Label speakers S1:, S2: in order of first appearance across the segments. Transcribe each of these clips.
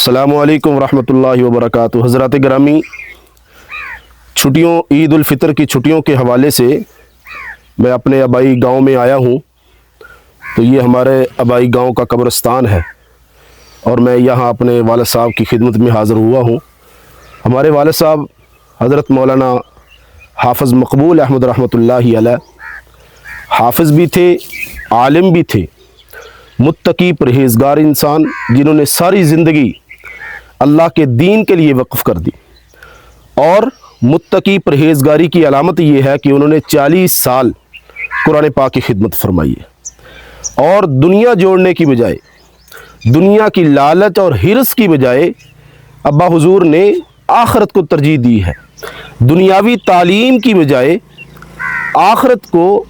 S1: अस्सलामु अलैकुम रहमतुल्लाहि व बरकातुहू। हज़रात गिरामी, छुट्टियों ईद उल फितर की छुट्टियों के हवाले से मैं अपने आबाई गांव में आया हूं। तो ये हमारे आबाई गांव का कब्रिस्तान है और मैं यहां अपने वालिद साहब की खिदमत में हाज़िर हुआ हूं। हमारे वालिद साहब हज़रत मौलाना हाफ़िज़ मकबूल अहमद रहमतुल्लाहि अलैह हाफ़िज़ भी थे, आलिम भी थे, मुत्तकी परहेज़गार इंसान जिन्होंने सारी ज़िंदगी अल्लाह के दीन के लिए वक्फ़ कर दी। और मुत्तकी परहेज़गारी की अलामत ये है कि उन्होंने 40 साल कुरान पाक की खिदमत फरमाई है और दुनिया जोड़ने की बजाय, दुनिया की लालच और हिर्स की बजाय अब्बा हुजूर ने आखरत को तरजीह दी है। दुनियावी तालीम की बजाय आखरत को,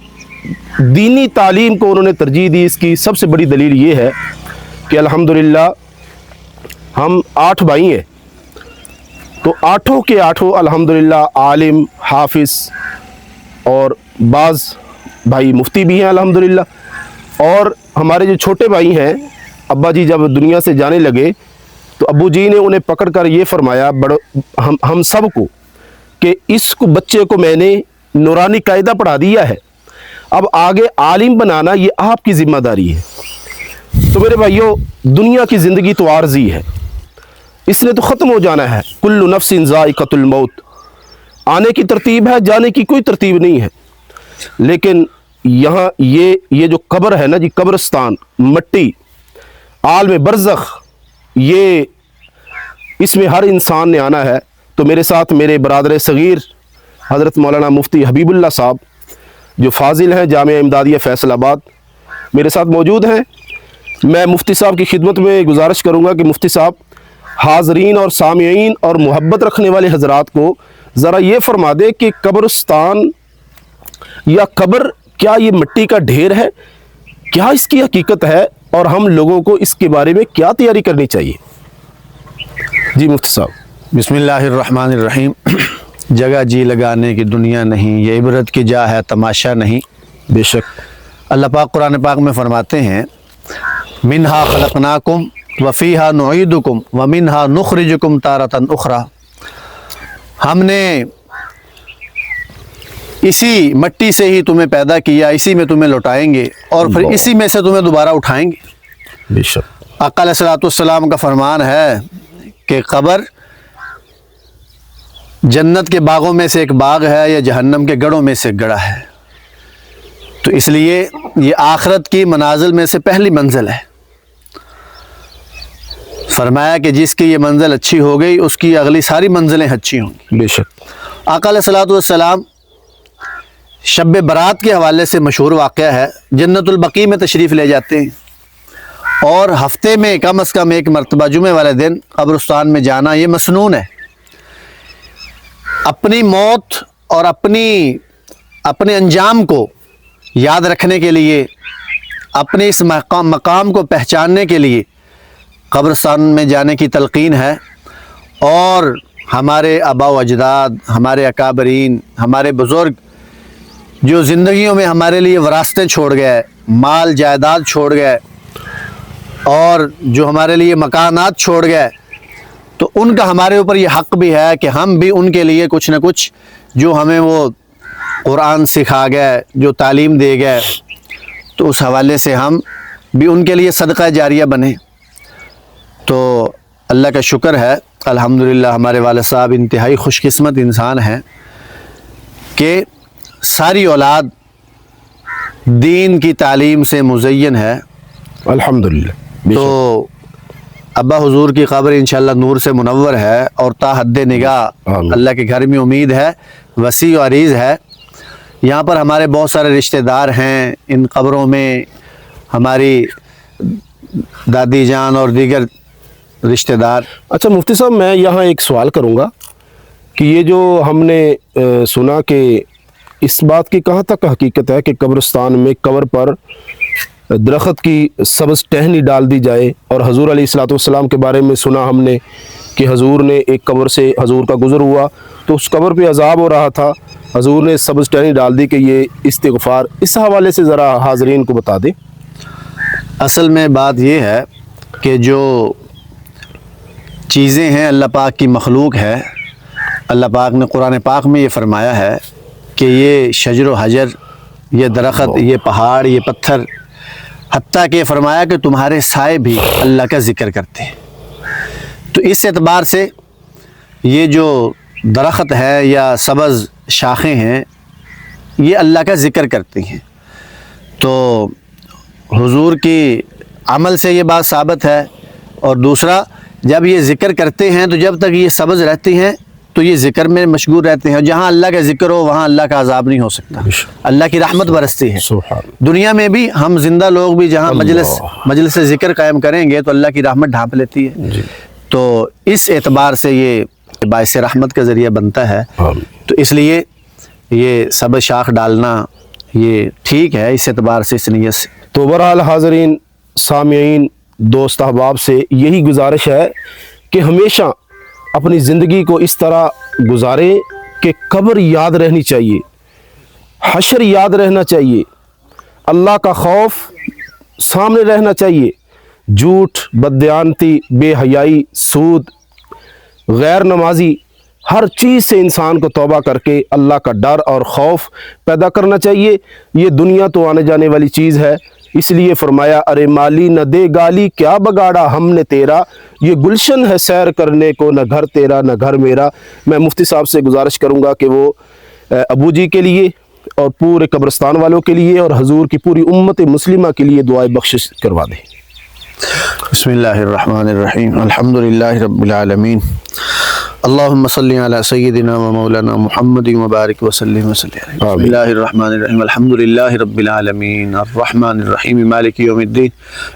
S1: दीनी तालीम को उन्होंने तरजीह दी। इसकी सबसे बड़ी दलील ये है कि अल्हम्दुलिल्लाह हम 8 भाई हैं, तो आठों के आठों अल्हम्दुलिल्लाह आलिम, हाफिज़ और बाज़ भाई मुफ्ती भी हैं अल्हम्दुलिल्लाह। और हमारे जो छोटे भाई हैं, अब्बा जी जब दुनिया से जाने लगे तो अब्बू जी ने उन्हें पकड़ कर ये फरमाया हम सब को कि इस बच्चे को मैंने नूरानी कायदा पढ़ा दिया है, अब आगे आलिम बनाना ये आपकी ज़िम्मेदारी है। तो मेरे भाइयों, दुनिया की ज़िंदगी तो आर्जी है, इसने तो ख़त्म हो जाना है। कुल्लु नफ्सिन ज़ाइक़तुल मौत, आने की तरतीब है, जाने की कोई तरतीब नहीं है। लेकिन यहाँ ये जो कब्र है ना जी, कब्रिस्तान, मट्टी, आलम बरज़ख, ये इसमें हर इंसान ने आना है। तो मेरे साथ मेरे बरादर सगीर हज़रत मौलाना मुफ्ती हबीबुल्लाह साहब जो फ़ाज़िल हैं जामिया इमदादिया फैसलाबाद, मेरे साथ मौजूद हैं। मैं मुफ्ती साहब की खिदमत में गुजारिश करूँगा कि मुफ्ती साहब हाज़रीन और सामीईन और मोहब्बत रखने वाले हज़रात को ज़रा ये फरमा दे कि कब्रिस्तान या कब्र, क्या ये मिट्टी का ढेर है, क्या इसकी हकीकत है और हम लोगों को इसके बारे में क्या तैयारी करनी चाहिए। जी मुफ्ती साहब।
S2: बिस्मिल्लाहिर्रहमानिर्रहीम। जगह जी लगाने की दुनिया नहीं, ये इबरत की जा है तमाशा नहीं।
S1: बेशक
S2: अल्लाह पाक कुरान पाक में फरमाते हैं, मिनहा खलकनाकुम वफ़ीहा नुईदुकुम व मिनहा नुखरिजुकुम तारतन उखरा। हमने इसी मट्टी से ही तुम्हें पैदा किया, इसी में तुम्हें लौटाएंगे और फिर इसी में से तुम्हें दोबारा उठाएंगे।
S1: बेशक
S2: आका अलैहिस्सलाम का फरमान है कि कब्र जन्नत के बागों में से एक बाग है या जहन्नम के गढ़ों में से एक गढ़ा है। तो इसलिए ये आखरत की मनाजिल में से पहली मंजिल है। फरमाया कि जिसकी ये मंजिल अच्छी हो गई उसकी अगली सारी मंजिलें अच्छी होंगी।
S1: बेशक
S2: आका अलैहिस्सलाम शब बरात के हवाले से मशहूर वाक़या है। जन्नतुल बकी में तशरीफ़ ले जाते हैं और हफ्ते में कम अज़ कम एक मरतबा जुमे वाले दिन कब्रिस्तान में जाना ये मसनून है। अपनी मौत और अपने अंजाम को याद रखने के लिए, अपने इस मकाम को पहचानने के लिए कब्रिस्तान में जाने की तलकीन है। और हमारे आबा व अजदाद, हमारे अकाबरीन, हमारे बुज़ुर्ग जो ज़िंदगियों में हमारे लिए वरासतें छोड़ गए, माल जायदाद छोड़ गए और जो हमारे लिए मकानात छोड़ गए, तो उनका हमारे ऊपर ये हक़ भी है कि हम भी उनके लिए कुछ न कुछ, जो हमें वो कुरान सिखा गए, जो तालीम दे गए, तो उस हवाले से हम भी उनके लिए सदका जारिया बने। तो अल्लाह का शुक्र है, अल्हम्दुलिल्लाह हमारे वालिद साहब इंतहाई खुशकिस्मत इंसान हैं कि सारी औलाद दीन की तालीम से मुज़य्यन है
S1: अल्हम्दुलिल्लाह।
S2: तो अब्बा हुजूर की क़ब्र इंशाअल्लाह नूर से मुनव्वर है और ता हद्दे निगाह अल्लाह के घर में उम्मीद है, वसी और अरीज़ है। यहाँ पर हमारे बहुत सारे रिश्तेदार हैं, इन क़ब्रों में हमारी दादी जान और दीगर रिश्तेदार।
S1: अच्छा मुफ्ती साहब, मैं यहाँ एक सवाल करूँगा कि ये जो हमने सुना कि इस बात की कहाँ तक हकीकत है कि कब्रिस्तान में कब्र पर दरख्त की सब्ज़ टहनी डाल दी जाए, और हजूर अलैहिस्सलाम के बारे में सुना हमने कि हजूर ने एक कब्र से हजूर का गुज़र हुआ तो उस कब्र पे अज़ाब हो रहा था, हजूर ने सब्ज़ टहनी डाल दी कि ये इस्तिग़फ़ार। इस हवाले से ज़रा हाज़रीन को बता दें।
S2: असल में बात ये है कि जो چیزیں ہیں، اللہ پاک کی مخلوق ہے. اللہ پاک نے قرآن پاک میں یہ فرمایا ہے کہ یہ شجر و حجر، یہ درخت، یہ پہاڑ، یہ پتھر، حتیٰ کہ فرمایا کہ تمہارے سائے بھی اللہ کا ذکر کرتے ہیں. تو اس اعتبار سے یہ جو درخت ہے یا سبز شاخیں ہیں یہ اللہ کا ذکر کرتی ہیں. تو حضور کی عمل سے یہ بات ثابت ہے. اور دوسرا، جب یہ ذکر کرتے ہیں تو جب تک یہ سبز رہتی ہیں تو یہ ذکر میں مشغول رہتے ہیں. اور جہاں اللہ کا ذکر ہو وہاں اللہ کا عذاب نہیں ہو سکتا، اللہ کی رحمت برستی ہے. دنیا میں بھی ہم زندہ لوگ بھی جہاں مجلس ذکر قائم کریں گے تو اللہ کی رحمت ڈھانپ لیتی ہے. تو اس اعتبار سے یہ باعث رحمت کا ذریعہ بنتا ہے. تو اس لیے یہ سبز شاخ ڈالنا یہ ٹھیک ہے اس اعتبار سے، اس نیت سے.
S1: تو بہرحال حاضرین، سامعین، دوست احباب سے یہی گزارش ہے کہ ہمیشہ اپنی زندگی کو اس طرح گزاریں کہ قبر یاد رہنی چاہیے، حشر یاد رہنا چاہیے، اللہ کا خوف سامنے رہنا چاہیے. جھوٹ، بددیانتی، بے حیائی، سود، غیر نمازی، ہر چیز سے انسان کو توبہ کر کے اللہ کا ڈر اور خوف پیدا کرنا چاہیے. یہ دنیا تو آنے جانے والی چیز ہے، اس لیے فرمایا ارے مالی نہ دے گالی کیا بگاڑا ہم نے تیرا، یہ گلشن ہے سیر کرنے کو نہ گھر تیرا نہ گھر میرا. میں مفتی صاحب سے گزارش کروں گا کہ وہ ابو جی کے لیے اور پورے قبرستان والوں کے لیے اور حضور کی پوری امت مسلمہ کے لیے دعائے بخشش کروا دیں.
S2: بسم اللہ الرحمن الرحیم. الحمدللہ رب العالمین. اللہم صلی علی سیدنا و مولانا محمد وبارک وسلم وسلم. بسم اللہ الرحمن الرحیم. الحمدللہ رب العالمین الرحمن الرحیم مالک یوم الدین.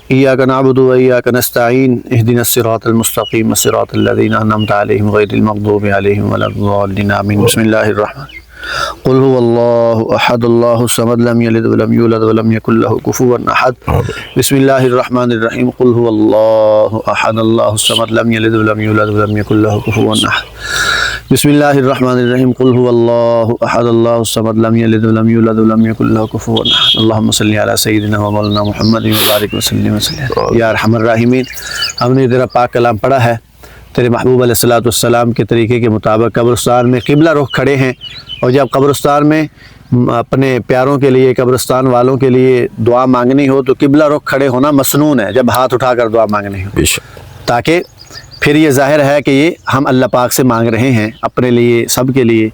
S2: ایاک نعبد و ایاک نستعین. اہدنا الصراط المستقیم صراط الذین انعمت علیہم غیر المغضوب علیہم ولا الضالین آمین. بسم اللہ الرحمن. قل هو الله احد الله الصمد لم يلد ولم يولد ولم يكن له كفوا احد. بسم الله الرحمن الرحيم. قل هو الله احد الله الصمد لم يلد ولم يولد ولم يكن له كفوا احد. بسم الله الرحمن الرحيم. قل هو الله احد الله الصمد لم يلد ولم يولد ولم يكن له كفوا احد. اللهم صل على سيدنا ومولانا محمد وبارك وسلم وسلم. یا ارحم الراحمین، ہم نے تیرا پاک کلام پڑھا ہے، تیرے محبوب علیہ الصلوۃ والسلام کے طریقے کے مطابق قبرستان میں قبلہ رخ کھڑے ہیں. اور جب قبرستان میں اپنے پیاروں کے لیے، قبرستان والوں کے لیے دعا مانگنی ہو تو قبلہ رخ کھڑے ہونا مسنون ہے، جب ہاتھ اٹھا کر دعا مانگنی ہو، تاکہ پھر یہ ظاہر ہے کہ یہ ہم اللہ پاک سے مانگ رہے ہیں اپنے لیے، سب کے لیے.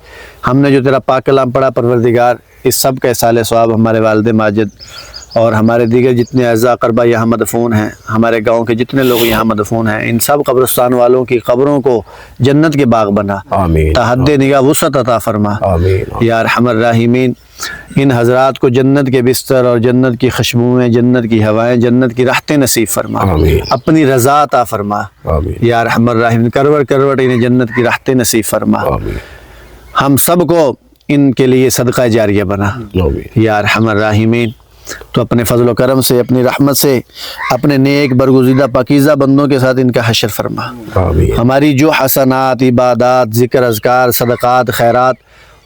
S2: ہم نے جو تیرا پاک کلام پڑھا پروردگار، اس سب کا اصالِ ثواب ہمارے والد ماجد اور ہمارے دیگر جتنے اعزاء اقربا یہاں مدفون ہیں، ہمارے گاؤں کے جتنے لوگ یہاں مدفون ہیں، ان سب قبرستان والوں کی قبروں کو جنت کے باغ بنا، تحد نگاہ وسعت عطا فرما. یا ارحم الراحمین، ان حضرات کو جنت کے بستر اور جنت کی خوشبوئیں، جنت کی ہوائیں، جنت کی راحتیں نصیب فرما، اپنی رضا عطا فرما. یا ارحم الراحمین، کروڑ کروڑ انہیں جنت کی راحتیں نصیب فرما. ہم سب کو ان کے لیے صدقہ جاریہ بنا. یا ارحم الراحمین، تو اپنے فضل و کرم سے، اپنی رحمت سے، اپنے نیک برگزیدہ پاکیزہ بندوں کے ساتھ ان کا حشر فرما. ہماری جو حسنات، عبادات، ذکر، اذکار، صدقات، خیرات،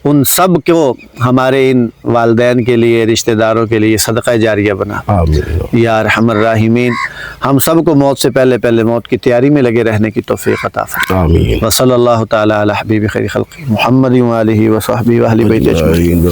S2: ان سب کو ہمارے ان والدین کے لیے، رشتہ داروں کے لیے صدقہ جاریہ بنا. یا ارحم الراحمین، ہم سب کو موت سے پہلے پہلے موت کی تیاری میں لگے رہنے کی توفیق عطا فرما. وصلی اللہ تعالی علی حبیب خیر خلق محمد و آلہ و صحبہ و اہل بیت اجمعین.